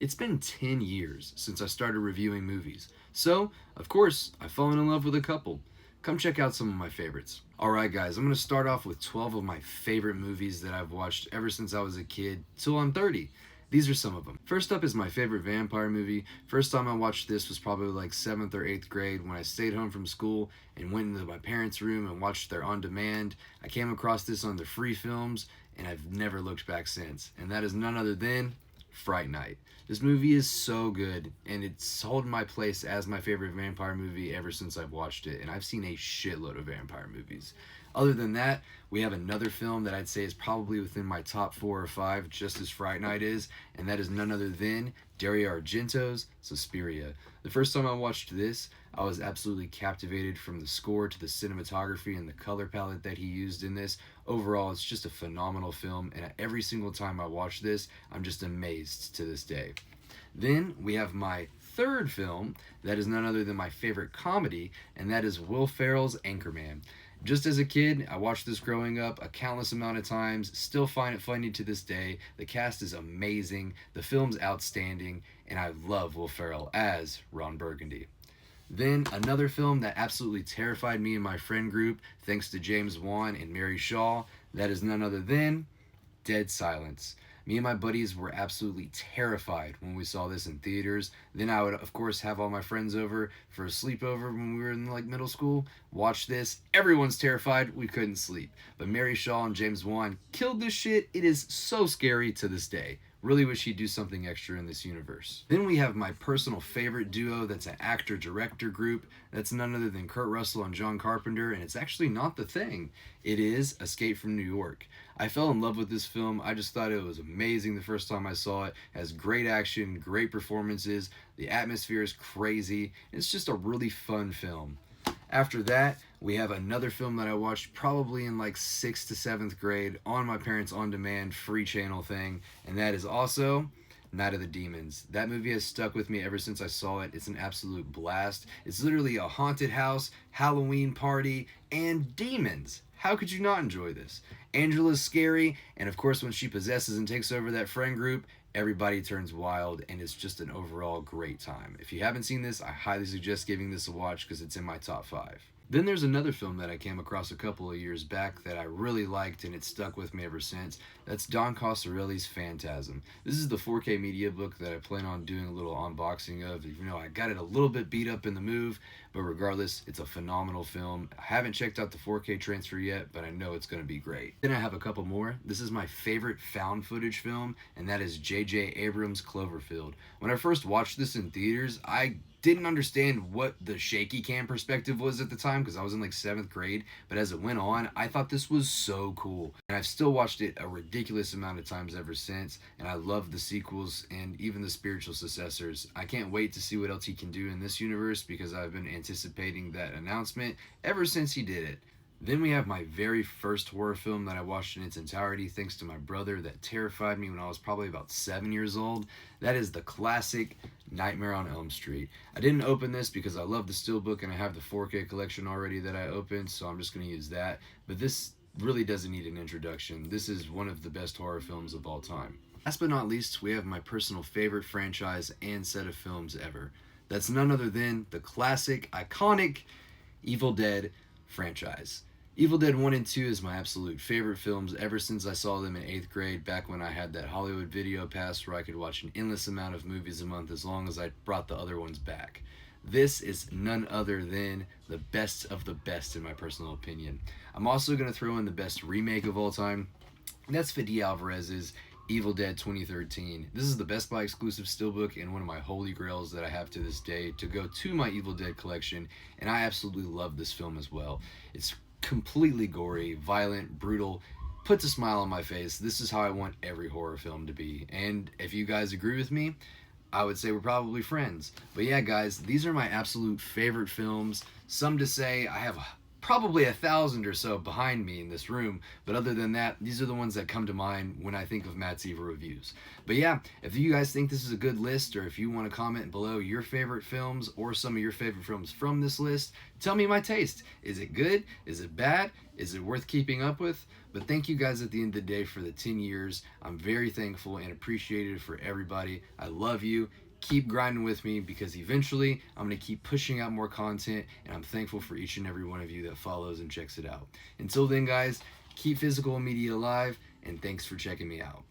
It's been 10 years since I started reviewing movies, so, of course, I've fallen in love with a couple. Come check out some of my favorites. Alright, guys, I'm going to start off with 12 of my favorite movies that I've watched ever since I was a kid till I'm 30. These are some of them. First up is my favorite vampire movie. First time I watched this was probably like 7th or 8th grade when I stayed home from school and went into my parents' room and watched their on demand. I came across this on the free films and I've never looked back since. And that is none other than Fright Night. This movie is so good, and it's holding my place as my favorite vampire movie ever since I've watched it, and I've seen a shitload of vampire movies. Other than that, we have another film that I'd say is probably within my top 4 or 5, just as Fright Night is, and that is none other than Dario Argento's Suspiria. The first time I watched this, I was absolutely captivated from the score to the cinematography and the color palette that he used in this. Overall, it's just a phenomenal film, and every single time I watch this, I'm just amazed to this day. Then we have my third film that is none other than my favorite comedy, and that is Will Ferrell's Anchorman. Just as a kid, I watched this growing up a countless amount of times, still find it funny to this day. The cast is amazing, the film's outstanding, and I love Will Ferrell as Ron Burgundy. Then another film that absolutely terrified me and my friend group, thanks to James Wan and Mary Shaw, that is none other than Dead Silence. Me and my buddies were absolutely terrified when we saw this in theaters. Then I would, of course, have all my friends over for a sleepover when we were in like middle school. Watch this. Everyone's terrified. We couldn't sleep. But Mary Shaw and James Wan killed this shit. It is so scary to this day. Really wish he'd do something extra in this universe. Then we have my personal favorite duo that's an actor-director group. That's none other than Kurt Russell and John Carpenter, and it's actually not The Thing. It is Escape from New York. I fell in love with this film. I just thought it was amazing the first time I saw it. It has great action, great performances. The atmosphere is crazy. It's just a really fun film. After that, we have another film that I watched probably in like 6th to 7th grade on my parents' on-demand free channel thing, and that is also Night of the Demons. That movie has stuck with me ever since I saw it. It's an absolute blast. It's literally a haunted house, Halloween party, and demons. How could you not enjoy this? Angela's scary, and of course when she possesses and takes over that friend group, everybody turns wild, and it's just an overall great time. If you haven't seen this, I highly suggest giving this a watch because it's in my top 5. Then there's another film that I came across a couple of years back that I really liked and it stuck with me ever since. That's Don Coscarelli's Phantasm. This is the 4K media book that I plan on doing a little unboxing of. You know, I got it a little bit beat up in the move, but regardless, it's a phenomenal film. I haven't checked out the 4K transfer yet, but I know it's going to be great. Then I have a couple more. This is my favorite found footage film, and that is J.J. Abrams' Cloverfield. When I first watched this in theaters, I didn't understand what the shaky cam perspective was at the time because I was in like 7th grade, but as it went on, I thought this was so cool. And I've still watched it a ridiculous amount of times ever since, and I love the sequels and even the spiritual successors. I can't wait to see what else he can do in this universe because I've been anticipating that announcement ever since he did it. Then we have my very first horror film that I watched in its entirety thanks to my brother that terrified me when I was probably about 7 years old. That is the classic Nightmare on Elm Street. I didn't open this because I love the steelbook and I have the 4K collection already that I opened, so I'm just going to use that. But this really doesn't need an introduction. This is one of the best horror films of all time. Last but not least, we have my personal favorite franchise and set of films ever. That's none other than the classic, iconic Evil Dead franchise. Evil Dead 1 and 2 is my absolute favorite films ever since I saw them in 8th grade, back when I had that Hollywood video pass where I could watch an endless amount of movies a month as long as I brought the other ones back. This is none other than the best of the best in my personal opinion. I'm also going to throw in the best remake of all time. That's Fede Alvarez's Evil Dead 2013. This is the Best Buy exclusive steelbook and one of my holy grails that I have to this day to go to my Evil Dead collection, and I absolutely love this film as well. It's completely gory, violent, brutal, puts a smile on my face. This is how I want every horror film to be. And if you guys agree with me, I would say we're probably friends. But yeah, guys, these are my absolute favorite films. Some to say I have probably 1,000 or so behind me in this room, but other than that, these are the ones that come to mind when I think of Matt's Evil Reviews. But yeah, if you guys think this is a good list, or if you want to comment below your favorite films or some of your favorite films from this list, tell me my taste. Is it good? Is it bad? Is it worth keeping up with? But thank you guys at the end of the day for the 10 years. I'm very thankful and appreciated for everybody. I love you. Keep grinding with me, because eventually I'm going to keep pushing out more content, and I'm thankful for each and every one of you that follows and checks it out. Until then, guys, keep physical media alive, and thanks for checking me out.